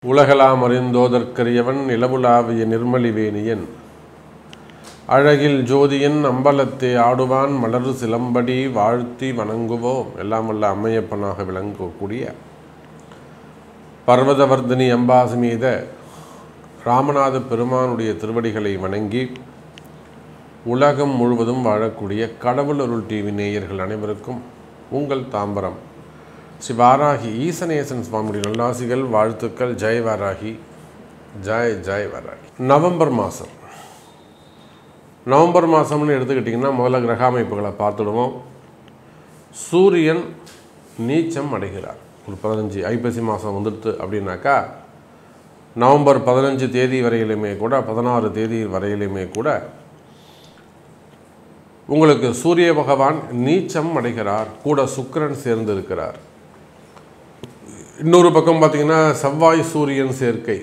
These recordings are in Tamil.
உலகலாம் அறிந்தோதற்கரியவன் நிலவுலாவிய நிர்மலிவேணியன் அழகில் ஜோதியன் அம்பலத்தே ஆடுவான் மலரு சிலம்படி வாழ்த்தி வணங்குவோம். எல்லாம் வல்ல அம்மையப்பனாக விளங்கக்கூடிய பர்வதவர்தினி அம்பாசமீத ராமநாத பெருமானுடைய திருவடிகளை வணங்கி உலகம் முழுவதும் வாழக்கூடிய கடவுள் அருள் டிவி நேயர்கள் அனைவருக்கும் உங்கள் தாம்பரம் ஸ்ரீ வாராகி ஈசனேசன் சுவாமியுடைய நல்லாசிகள், வாழ்த்துக்கள். ஜெய் வாராகி, ஜெய் ஜெய் வாராகி. நவம்பர் மாதம்னு எடுத்துக்கிட்டிங்கன்னா முதல்ல கிரக அமைப்புகளை பார்த்துடுவோம். சூரியன் நீச்சம் அடைகிறார். ஒரு 15 ஐப்பசி மாதம் வந்துடுது அப்படின்னாக்கா நவம்பர் 15 தேதி வரையிலுமே கூட 16 தேதி வரையிலுமே கூட உங்களுக்கு சூரிய பகவான் நீச்சம் அடைகிறார். கூட சுக்கிரன் சேர்ந்து இருக்கிறார். இன்னொரு பக்கம் பார்த்திங்கன்னா செவ்வாய் சூரியன் சேர்க்கை.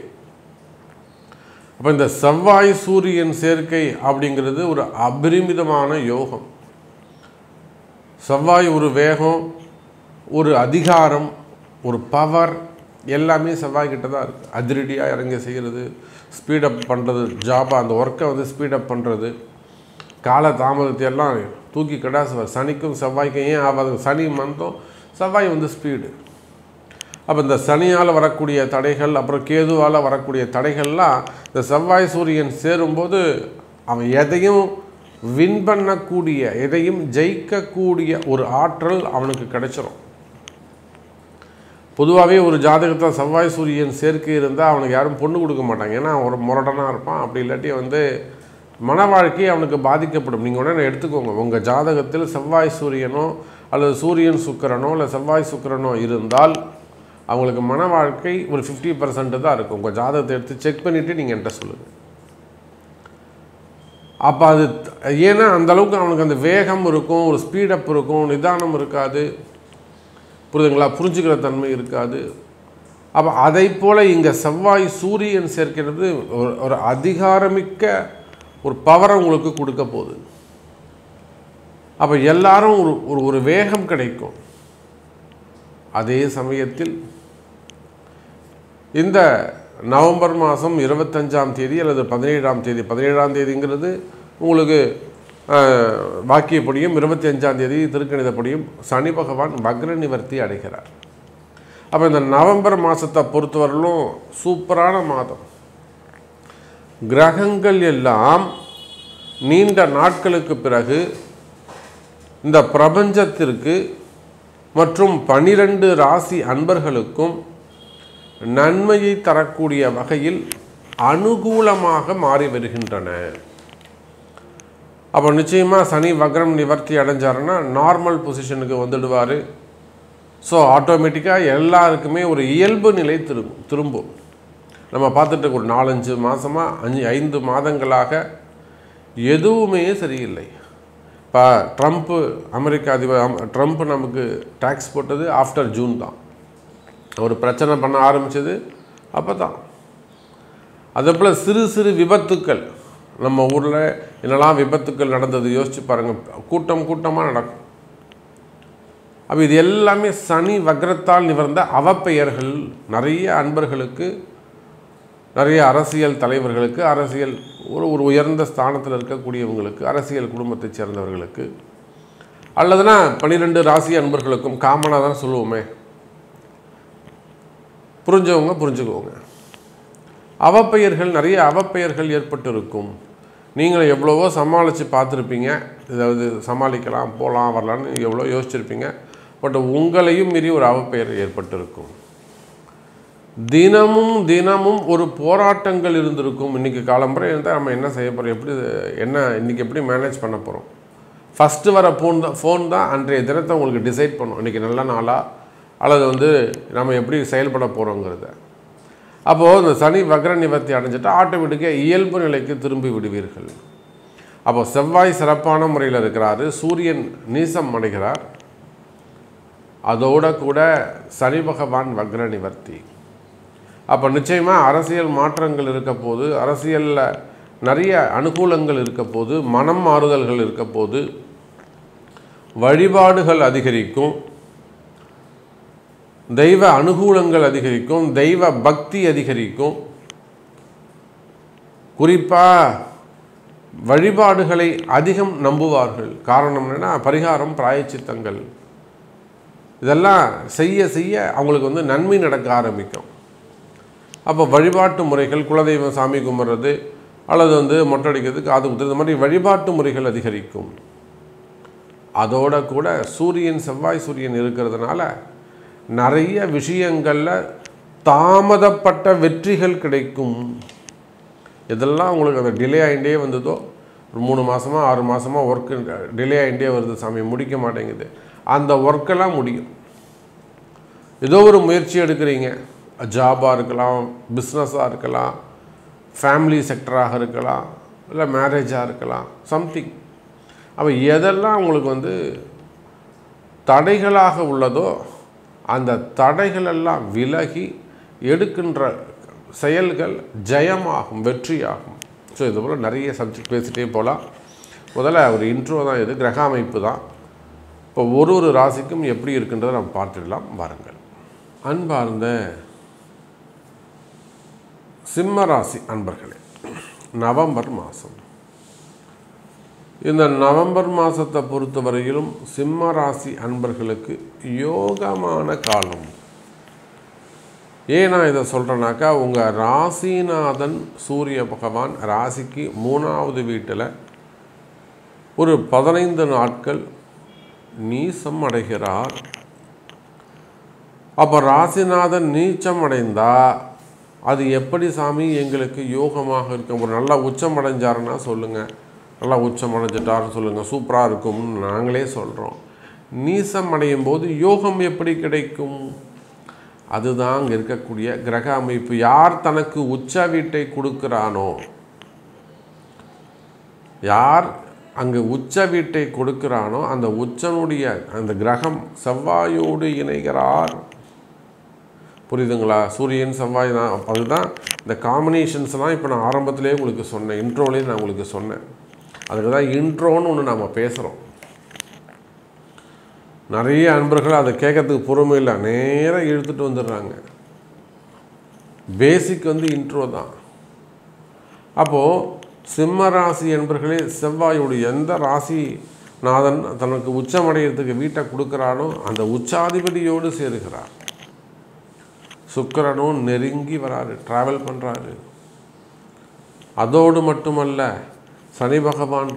அப்போ இந்த செவ்வாய் சூரியன் சேர்க்கை அப்படிங்கிறது ஒரு அபரிமிதமான யோகம். செவ்வாய் ஒரு வேகம், ஒரு அதிகாரம், ஒரு பவர் எல்லாமே செவ்வாய்கிட்ட தான் இருக்குது. அதிரடியாக இறங்கி செய்கிறது, ஸ்பீடப் பண்ணுறது, ஜாபாக அந்த ஒர்க்கை வந்து ஸ்பீடப் பண்ணுறது, கால தாமதத்தை எல்லாம் தூக்கி கடாசுவார். சனிக்கும் செவ்வாய்க்கும் ஏன் ஆகாது? சனி மந்தம், செவ்வாய் வந்து ஸ்பீடு. அப்போ இந்த சனியால் வரக்கூடிய தடைகள், அப்புறம் கேதுவால் வரக்கூடிய தடைகள்லாம் இந்த செவ்வாய் சூரியன் சேரும்போது அவன் எதையும் வின் பண்ணக்கூடிய, எதையும் ஜெயிக்கக்கூடிய ஒரு ஆற்றல் அவனுக்கு கிடைச்சிரும். பொதுவாகவே ஒரு ஜாதகத்தில் செவ்வாய் சூரியன் சேர்க்கை இருந்தால் அவனுக்கு யாரும் பொண்ணு கொடுக்க மாட்டாங்க. ஏன்னா ஒரு முரடனாக இருப்பான். அப்படி இல்லாட்டி வந்து மன வாழ்க்கை அவனுக்கு பாதிக்கப்படும். நீங்கள் உடனே எடுத்துக்கோங்க, உங்கள் ஜாதகத்தில் செவ்வாய் சூரியனோ அல்லது சூரியன் சுக்கிரனோ இல்லை செவ்வாய் சுக்கிரனோ இருந்தால் அவங்களுக்கு மன வாழ்க்கை ஒரு 50% தான் இருக்கும். உங்கள் ஜாதகத்தை எடுத்து செக் பண்ணிவிட்டு நீங்கள் என்கிட்ட சொல்லுங்கள். அப்போ அது ஏன்னா அந்தளவுக்கு அவனுக்கு அந்த வேகம் இருக்கும், ஒரு ஸ்பீடப் இருக்கும், நிதானம் இருக்காது, புரியுதுங்களா, புரிஞ்சுக்கிற தன்மை இருக்காது. அப்போ அதை போல் இங்கே செவ்வாய் சூரியன் சேர்க்கிறது ஒரு அதிகாரமிக்க ஒரு பவரை உங்களுக்கு கொடுக்க போகுது. அப்போ எல்லாரும் ஒரு வேகம் கிடைக்கும். அதே சமயத்தில் இந்த நவம்பர் மாதம் 25ஆம் தேதி அல்லது 17ஆம் தேதி, 17ஆம் தேதிங்கிறது உங்களுக்கு வாக்கியப்படியும் 25ஆம் தேதி திருக்கணிதப்படியும் சனி பகவான் வக்ர நிவர்த்தி அடைகிறார். அப்போ இந்த நவம்பர் மாதத்தை பொறுத்தவரையிலும் சூப்பரான மாதம். கிரகங்கள் எல்லாம் நீண்ட நாட்களுக்கு பிறகு இந்த பிரபஞ்சத்திற்கு மற்றும் 12 ராசி அன்பர்களுக்கும் நன்மையை தரக்கூடிய வகையில் அனுகூலமாக மாறி வருகின்றன. அப்போ நிச்சயமாக சனி வக்ரம் நிவர்த்தி அடைஞ்சாருன்னா நார்மல் பொசிஷனுக்கு வந்துடுவார். ஸோ ஆட்டோமேட்டிக்காக எல்லாருக்குமே ஒரு இயல்பு நிலை திரும்பும். நம்ம பார்த்துட்டு ஒரு 4-5 மாதமாக 5 மாதங்களாக எதுவுமே சரியில்லை. இப்போ அமெரிக்க அதிபர் ட்ரம்ப் நமக்கு டேக்ஸ் போட்டது ஆஃப்டர் ஜூன் தான். ஒரு பிரச்சனை பண்ண ஆரம்பித்தது அப்போ தான். அதே போல் சிறு சிறு விபத்துக்கள், நம்ம ஊரில் என்னெல்லாம் விபத்துக்கள் நடந்தது யோசித்து பாருங்கள். கூட்டமாக நடக்கும். அப்போ இது எல்லாமே சனி வக்ரத்தால் நிவர்ந்த அவப்பெயர்கள். நிறைய அன்பர்களுக்கு, நிறைய அரசியல் தலைவர்களுக்கு, அரசியல் ஒரு உயர்ந்த ஸ்தானத்தில் இருக்கக்கூடியவங்களுக்கு, அரசியல் குடும்பத்தைச் சேர்ந்தவர்களுக்கு, அல்லதுனா 12 ராசி அன்பர்களுக்கும் காமனாக தான் சொல்லுவோமே, புரிஞ்சவங்க புரிஞ்சுக்குவோங்க. அவப்பெயர்கள், நிறைய அவப்பெயர்கள் ஏற்பட்டு இருக்கும். நீங்களும் எவ்வளவோ சமாளித்து பார்த்துருப்பீங்க. ஏதாவது சமாளிக்கலாம், போகலாம், வரலான்னு எவ்வளோ யோசிச்சுருப்பீங்க. பட் உங்களையும் மீறி ஒரு அவப்பெயர் ஏற்பட்டிருக்கும். தினமும் ஒரு போராட்டங்கள் இருந்திருக்கும். இன்றைக்கி காலம்புரை இருந்தால் நம்ம என்ன செய்ய போகிறோம், இன்றைக்கி எப்படி மேனேஜ் பண்ண போகிறோம். ஃபஸ்ட்டு வர ஃபோன் தான் அன்றைய தினத்தை உங்களுக்கு டிசைட் பண்ணும், இன்றைக்கி நல்ல நாளா அல்லது வந்து நம்ம எப்படி செயல்பட போகிறோங்கிறத. அப்போது இந்த சனி வக்ர நிவர்த்தி அடைஞ்சிட்டால் ஆட்டோமேட்டிக்காக இயல்பு நிலைக்கு திரும்பி விடுவீர்கள். அப்போது செவ்வாய் சிறப்பான முறையில் இருக்கிறாரு, சூரியன் நீசம் அடைகிறார், அதோட கூட சனி பகவான் வக்ர நிவர்த்தி. அப்போ நிச்சயமாக அரசியல் மாற்றங்கள் இருக்க போது, அரசியலில் நிறைய அனுகூலங்கள் இருக்க போது, மனம் மாறுதல்கள் இருக்க போது, வழிபாடுகள் அதிகரிக்கும். தெய்வ அனுகூலங்கள் அதிகரிக்கும், தெய்வ பக்தி அதிகரிக்கும். குறிப்பாக வழிபாடுகளை அதிகம் நம்புவார்கள். காரணம் என்னென்னா பரிகாரம், பிராயச்சித்தங்கள் இதெல்லாம் செய்ய செய்ய அவங்களுக்கு நன்மை நடக்க ஆரம்பிக்கும். அப்போ வழிபாட்டு முறைகள், குலதெய்வம் சாமி கும்பிட்றது அல்லது மொட்டை அடிக்கிறது, காது குத்துறது, இந்த மாதிரி வழிபாட்டு முறைகள் அதிகரிக்கும். அதோட கூட சூரியன், செவ்வாய் சூரியன் இருக்கிறதுனால நிறைய விஷயங்களில் தாமதப்பட்ட வெற்றிகள் கிடைக்கும். இதெல்லாம் உங்களுக்கு அந்த டிலே ஆகிட்டே வந்ததோ, ஒரு 3 மாதமாக 6 மாதமாக ஒர்க்கு டிலே ஆகிட்டே வருது, சாமி முடிக்க மாட்டேங்குது, அந்த ஒர்க்கெல்லாம் முடியும். ஏதோ ஒரு முயற்சி எடுக்கிறீங்க, ஜாபாக இருக்கலாம், பிஸ்னஸாக இருக்கலாம், ஃபேமிலி செக்டராக இருக்கலாம், இல்லை மேரேஜாக இருக்கலாம், சம்திங். அப்போ எதெல்லாம் உங்களுக்கு தடைகளாக உள்ளதோ அந்த தடைகளெல்லாம் விலகி எடுக்கின்ற செயல்கள் ஜெயமாகும், வெற்றியாகும். ஸோ இது போல் நிறைய சப்ஜெக்ட் பேசிகிட்டே போகலாம். முதல்ல ஒரு இன்ட்ரோ தான் இது, கிரக அமைப்பு தான். இப்போ ஒரு ராசிக்கும் எப்படி இருக்குன்றதை நம்ம பார்த்துடலாம் வாருங்கள். அன்பார்ந்த சிம்ம ராசி அன்பர்களே, நவம்பர் மாதம், இந்த நவம்பர் மாதத்தை பொறுத்தவரையிலும் சிம்ம ராசி அன்பர்களுக்கு யோகமான காலம். ஏன் நான் இதை சொல்கிறேன்னாக்கா, உங்கள் ராசிநாதன் சூரிய பகவான் ராசிக்கு 3வது வீட்டில் ஒரு 15 நாட்கள் நீச்சம் அடைகிறார். அப்போ ராசிநாதன் நீச்சம் அடைந்தால் அது எப்படி சாமி எங்களுக்கு யோகமாக இருக்கும்? ஒரு நல்லா உச்சம் அடைஞ்சாருன்னா சொல்லுங்கள், நல்லா உச்சம் அடைஞ்சிட்டாருன்னு சொல்லுங்கள், சூப்பராக இருக்கும்னு நாங்களே சொல்கிறோம். நீச்சம் அடையும் போது யோகம் எப்படி கிடைக்கும்? அதுதான் அங்கே இருக்கக்கூடிய கிரக அமைப்பு. யார் தனக்கு உச்ச வீட்டை கொடுக்கிறானோ, யார் அங்கு உச்ச வீட்டை கொடுக்கிறானோ அந்த உச்சனுடைய அந்த கிரகம் செவ்வாயோடு இணைகிறார். புரியுதுங்களா? சூரியன் செவ்வாய் தான். அதுதான் இந்த காம்பினேஷன்ஸ் தான் இப்போ நான் ஆரம்பத்திலே உங்களுக்கு சொன்னேன், இன்ட்ரோலேயே நான் உங்களுக்கு சொன்னேன். அதுக்கு தான் இன்ட்ரோன்னு ஒன்று நாம் பேசுகிறோம். நிறைய அன்பர்கள் அதை கேட்கறதுக்கு பொறுமை இல்லை, நேராக இழுத்துட்டு வந்துடுறாங்க. பேசிக் இன்ட்ரோ தான். அப்போது சிம்ம ராசி என்பர்களே, செவ்வாயோடு எந்த ராசி நாதன் தனக்கு உச்சமடைகிறதுக்கு வீட்டை கொடுக்குறானோ அந்த உச்சாதிபதியோடு சேருகிறார். சுக்கிரனும் நெருங்கி வராரு, ட்ராவல் பண்ணுறாரு. அதோடு மட்டுமல்ல, சனி பகவான்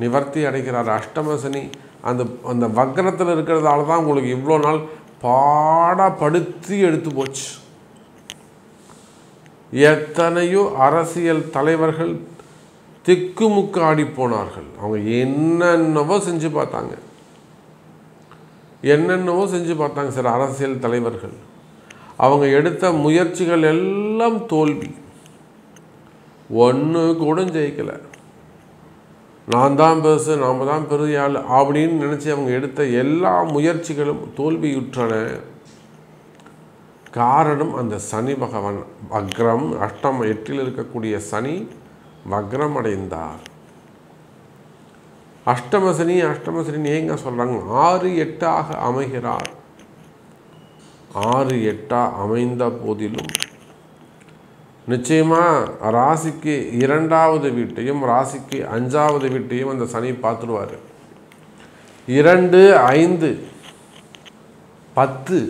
நிவர்த்தி அடைகிறார். அஷ்டம சனி அந்த அந்த வக்ரத்தில் இருக்கிறதால தான் உங்களுக்கு இவ்வளோ நாள் பாடப்படுத்தி எடுத்து போச்சு. எத்தனையோ அரசியல் தலைவர்கள் திக்குமுக்கு ஆடி போனார்கள். அவங்க என்னென்னவோ செஞ்சு பார்த்தாங்க, சார் அரசியல் தலைவர்கள். அவங்க எடுத்த முயற்சிகள் எல்லாம் தோல்வி, ஒன்று கூட ஜெயிக்கலை. நான் தான் பெருசு, நாம் தான் பெரிய ஆள் அப்படின்னு நினச்சி அவங்க எடுத்த எல்லா முயற்சிகளும் தோல்வியுற்றன. காரணம் அந்த சனி பகவான் வக்ரம். 8ல் இருக்கக்கூடிய சனி வக்ரம் அடைந்தார். அஷ்டம சனி ஏங்க சொல்கிறாங்க? 6, 8ஆக அமைகிறார். 6, 8ஆக அமைந்த போதிலும் நிச்சயமாக ராசிக்கு 2வது வீட்டையும் ராசிக்கு 5வது வீட்டையும் அந்த சனி பார்த்துருவார். 2, 5, 10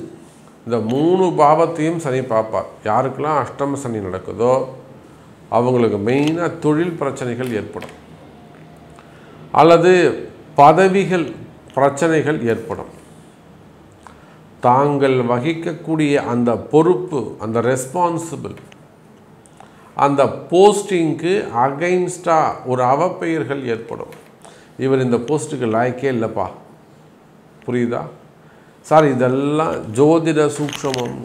இந்த 3 பாவத்தையும் சனி பார்ப்பார். யாருக்கெல்லாம் அஷ்டம சனி நடக்குதோ அவங்களுக்கு மெயினாக தொழில் பிரச்சனைகள் ஏற்படும், அல்லது பதவிகள் பிரச்சனைகள் ஏற்படும். தாங்கள் வகிக்கக்கூடிய அந்த பொறுப்பு, அந்த ரெஸ்பான்சிபிள், அந்த போஸ்டிங்க்கு அகைன்ஸ்டாக ஒரு அவப்பெயர்கள் ஏற்படும். இவர் இந்த போஸ்ட்டுக்கு லாய்க்கே இல்லைப்பா. புரியுதா சார்? இதெல்லாம் ஜோதிட சூக்ஷமம்.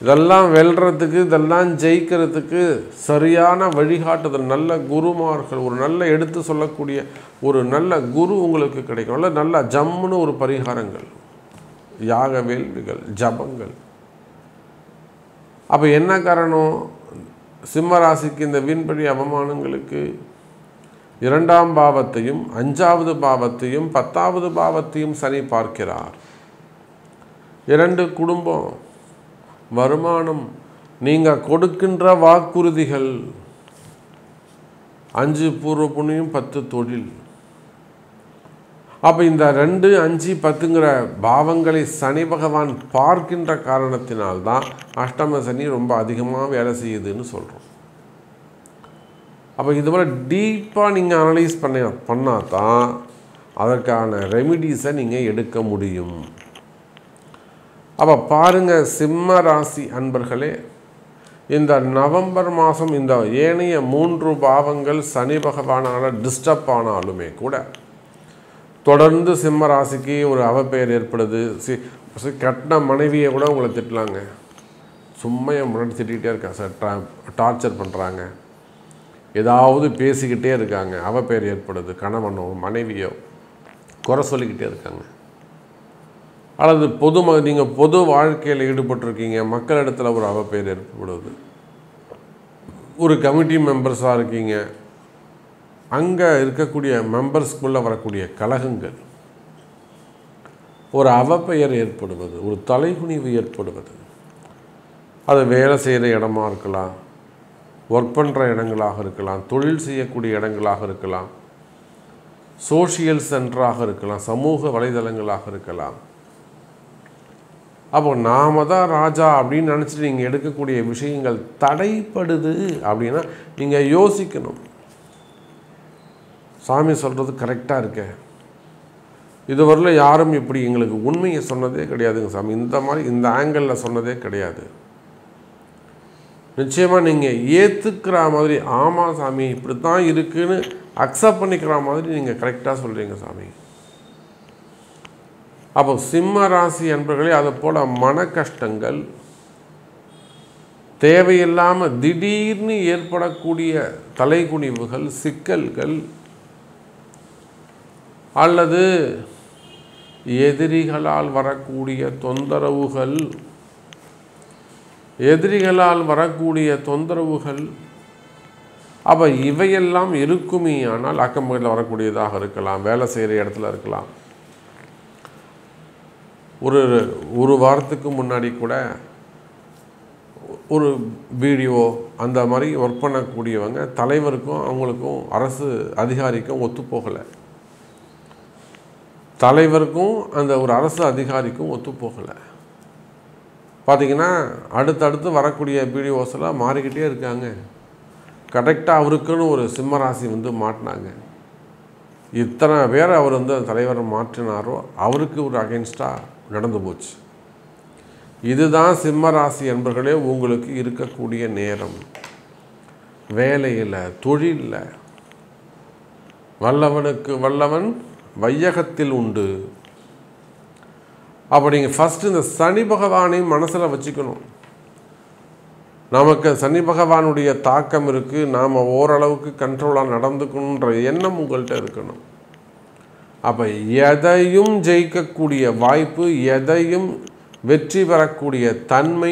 இதெல்லாம் வெல்றதுக்கு, இதெல்லாம் ஜெயிக்கிறதுக்கு சரியான வழிகாட்டுதல், நல்ல குருமார்கள், ஒரு நல்ல எடுத்து சொல்லக்கூடிய ஒரு நல்ல குரு உங்களுக்கு கிடைக்கும். நல்ல ஜம்முன்னு ஒரு பரிகாரங்கள், யாக வேள்விகள், ஜபங்கள். அப்போ என்ன காரணம்? சிம்ம ராசிக்கு இந்த வீண்படி அவமானங்களுக்கு 2ஆம் பாவத்தையும் 5வது பாவத்தையும் 10வது பாவத்தையும் சனி பார்க்கிறார். 2 குடும்பம், வருமானம், நீங்கள் கொடுக்கின்ற வாக்குறுதிகள், 5 பூர்வ புண்ணியம், 10 தொழில். அப்போ இந்த 2, 5, 10ங்கிற பாவங்களை சனி பகவான் பார்க்கின்ற காரணத்தினால்தான் அஷ்டம சனி ரொம்ப அதிகமாக வேலை செய்யுதுன்னு சொல்கிறோம். அப்போ இது போல் டீப்பாக நீங்கள் அனலைஸ் பண்ணால் தான் அதற்கான ரெமிடிஸை நீங்கள் எடுக்க முடியும். அப்போ பாருங்கள், சிம்ம ராசி அன்பர்களே, இந்த நவம்பர் மாதம் இந்த ஏனைய 3 பாவங்கள் சனி பகவானால் டிஸ்டர்ப் ஆனாலுமே கூட தொடர்ந்து சிம்ம ராசிக்கு ஒரு அவப்பெயர் ஏற்படுது. கட்டின மனைவியை கூட உங்களை திட்டலாங்க, சும்மா என் முன்னாடி திட்டிகிட்டே இருக்கா சார், டார்ச்சர் பண்ணுறாங்க, ஏதாவது பேசிக்கிட்டே இருக்காங்க, அவப்பெயர் ஏற்படுது. கணவனோ மனைவியோ குறை சொல்லிக்கிட்டே இருக்காங்க. அல்லது நீங்கள் பொது வாழ்க்கையில் ஈடுபட்டிருக்கீங்க, மக்களிடத்தில் ஒரு அவப்பெயர் ஏற்படுது. ஒரு கமிட்டி மெம்பர்ஸாக இருக்கீங்க, அங்கே இருக்கக்கூடிய மெம்பர்ஸ்குள்ளே வரக்கூடிய கலகங்கள், ஒரு அவப்பெயர் ஏற்படுவது, ஒரு தலைகுனிவு ஏற்படுவது. அது வேலை செய்கிற இடமா இருக்கலாம், ஒர்க் பண்ணுற இடங்களாக இருக்கலாம், தொழில் செய்யக்கூடிய இடங்களாக இருக்கலாம், சோஷியல் சென்டராக இருக்கலாம், சமூக வலைதளங்களாக இருக்கலாம். அப்போ நாம தான் ராஜா அப்படின்னு நினச்சிட்டு நீங்கள் எடுக்கக்கூடிய விஷயங்கள் தடைப்படுது அப்படின்னா நீங்கள் யோசிக்கணும், சாமி சொல்கிறது கரெக்டாக இருக்க, இதுவரையில் யாரும் இப்படி எங்களுக்கு உண்மையை சொன்னதே கிடையாதுங்க சாமி, இந்த மாதிரி இந்த ஆங்கிளில் சொன்னதே கிடையாது. நிச்சயமாக நீங்கள் ஏற்றுக்கிற மாதிரி, ஆமாம் சாமி இப்படி தான் இருக்குதுன்னு அக்செப்ட் பண்ணிக்கிற மாதிரி நீங்கள் கரெக்டாக சொல்கிறீங்க சாமி. அப்போ சிம்ம ராசி என்பர்களே, அது போல் மன கஷ்டங்கள், தேவையில்லாமல் திடீர்னு ஏற்படக்கூடிய தலைகுனிவுகள், சிக்கல்கள், அல்லது எதிரிகளால் வரக்கூடிய தொந்தரவுகள், அப்போ இவையெல்லாம் இருக்குமே. ஆனால் அக்கம் பக்கத்தில் வரக்கூடியதாக இருக்கலாம், வேலை செய்கிற இடத்துல இருக்கலாம். ஒரு வாரத்துக்கு முன்னாடி கூட ஒரு வீடியோ அந்த மாதிரி ஒர்க் பண்ணக்கூடியவங்க தலைவருக்கும் அவங்களுக்கும் அரசு அதிகாரிக்கும் ஒத்துப்போகலை, தலைவருக்கும் அந்த ஒரு அரசு அதிகாரிக்கும் ஒத்துப்போகலை. பார்த்திங்கன்னா அடுத்தடுத்து வரக்கூடிய வீடியோஸ் எல்லாம் மாறிக்கிட்டே இருக்காங்க. கரெக்டாக அவருக்குன்னு ஒரு சிம்மராசி மாட்டினாங்க. இத்தனை பேர் அவர் அந்த தலைவரை மாற்றினாரோ அவருக்கு ஒரு அகென்ஸ்டாக நடந்து போச்சு. இதுதான் சிம்மராசி என்பர்களே உங்களுக்கு இருக்கக்கூடிய நேரம். வேலையில், தொழிலில் வல்லவனுக்கு வல்லவன் வையகத்தில் உண்டு. அப்போ நீங்கள் ஃபஸ்ட்டு இந்த சனி பகவானை மனசில் வச்சுக்கணும். நமக்கு சனி பகவானுடைய தாக்கம் இருக்குது, நாம் ஓரளவுக்கு கண்ட்ரோலாக நடந்துக்கணுன்ற எண்ணம் உங்கள்கிட்ட இருக்கணும். அப்போ எதையும் ஜெயிக்கக்கூடிய வாய்ப்பு, எதையும் வெற்றி பெறக்கூடிய தன்மை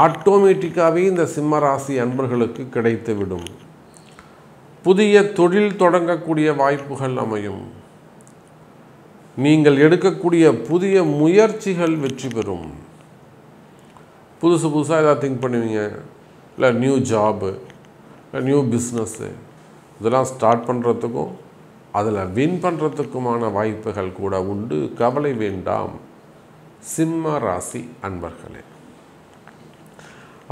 ஆட்டோமேட்டிக்காகவே இந்த சிம்மராசி அன்பர்களுக்கு கிடைத்துவிடும். புதிய தொழில் தொடங்கக்கூடிய வாய்ப்புகள் அமையும். நீங்கள் எடுக்கக்கூடிய புதிய முயற்சிகள் வெற்றி பெறும். புதுசாக ஏதாவது திங்க் பண்ணுவீங்க, இல்லை நியூ ஜாபு, இல்லை நியூ பிஸ்னஸ்ஸு, இதெல்லாம் ஸ்டார்ட் பண்ணுறதுக்கும் அதில் வின் பண்ணுறதுக்குமான வாய்ப்புகள் கூட உண்டு. கவலை வேண்டாம் சிம்ம ராசி அன்பர்களே.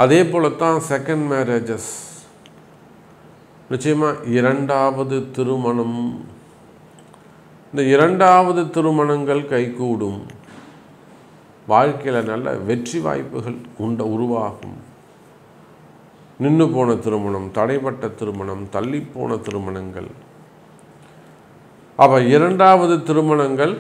அதே போல தான் செகண்ட் மேரேஜஸ், நிச்சயமாக இரண்டாவது திருமணம், இந்த இரண்டாவது திருமணங்கள் கைகூடும். வாழ்க்கையில் நல்ல வெற்றி வாய்ப்புகள் உருவாகும். நின்று போன திருமணம், தடைப்பட்ட திருமணம், தள்ளிப்போன திருமணங்கள், அப்போ இரண்டாவது திருமணங்கள்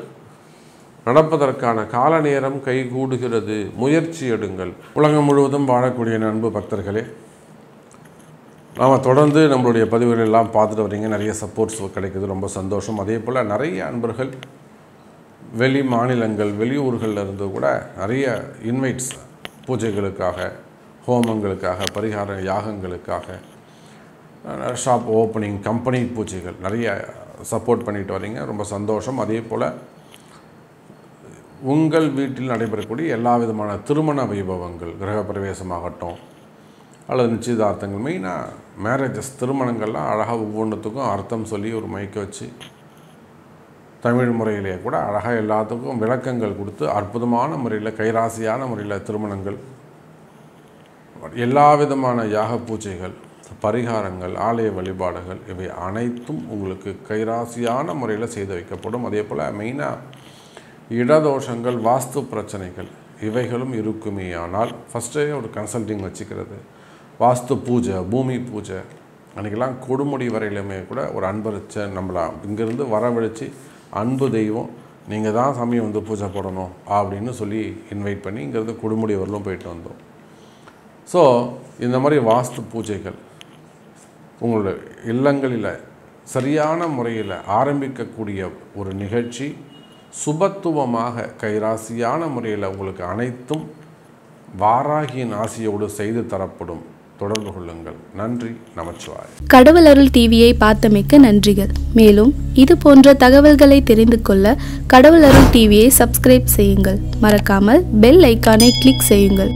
நடப்பதற்கான கால நேரம் கைகூடுகிறது. முயற்சி எடுங்கள். உலகம் முழுவதும் வாழக்கூடிய அன்பு பக்தர்களே, நாம் தொடர்ந்து நம்மளுடைய பதிவுகள் எல்லாம் பார்த்துட்டு வரீங்க. நிறைய சப்போர்ட்ஸ் கிடைக்குது, ரொம்ப சந்தோஷம். அதே போல் நிறைய அன்பர்கள் வெளி மாநிலங்கள், வெளியூர்களில் இருந்து கூட நிறைய இன்வைட்ஸ், பூஜைகளுக்காக, ஹோமங்களுக்காக, பரிகார யாகங்களுக்காக, ஷாப் ஓப்பனிங், கம்பெனி பூஜைகள் நிறைய சப்போர்ட் பண்ணிட்டு வரீங்க, ரொம்ப சந்தோஷம். அதே போல் உங்கள் வீட்டில் நடைபெறக்கூடிய எல்லா விதமான திருமண வைபவங்கள், கிரகப்பிரவேசமாகட்டும் அல்லது நிச்சயதார்த்தங்கள், மெயினாக மேரேஜஸ், திருமணங்கள்லாம் அழகாக ஒவ்வொன்றுத்துக்கும் அர்த்தம் சொல்லி ஒரு மைக்க வச்சு தமிழ் முறையிலே கூட அழகாக எல்லாத்துக்கும் விளக்கங்கள் கொடுத்து அற்புதமான முறையில் கைராசியான முறையில் திருமணங்கள், எல்லா விதமான யாக பூஜைகள், பரிகாரங்கள், ஆலய வழிபாடுகள் இவை அனைத்தும் உங்களுக்கு கைராசியான முறையில் செய்து வைக்கப்படும். அதே போல் மெயினாக இடதோஷங்கள், வாஸ்து பிரச்சனைகள் இவைகளும் இருக்குமே. ஆனால் ஃபஸ்ட்டே ஒரு கன்சல்டிங் வச்சுக்கிறது, வாஸ்து பூஜை, பூமி பூஜை, அன்றைக்கெல்லாம் கொடுமுடி வரையிலுமே கூட ஒரு அன்பரிச்சை நம்மளை இங்கேருந்து வரவழைச்சி அன்பு தெய்வம் நீங்கள் தான் சாமி வந்து பூஜை போடணும் அப்படின்னு சொல்லி இன்வைட் பண்ணி இங்கேருந்து கொடுமுடி வரலும் போயிட்டு வந்தோம். ஸோ இந்த மாதிரி வாஸ்து பூஜைகள் உங்களோட இல்லங்களில் சரியான முறையில் ஆரம்பிக்கக்கூடிய ஒரு நிகழ்ச்சி சுபத்துவமாக கைராசியான முறையில் உங்களுக்கு அனைத்தும் வாராகியின் ஆசியோடு செய்து தரப்படும். தொடர்பு கொள்ளுங்கள். நன்றி. நமச்சிவாய். கடவுள் அருள் டிவியை பார்த்தமைக்க நன்றிகள். மேலும் இது போன்ற தகவல்களை தெரிந்து கொள்ள கடவுள் அருள் டிவியை சப்ஸ்கிரைப் செய்யுங்கள். மறக்காமல் பெல் ஐக்கானை கிளிக் செய்யுங்கள்.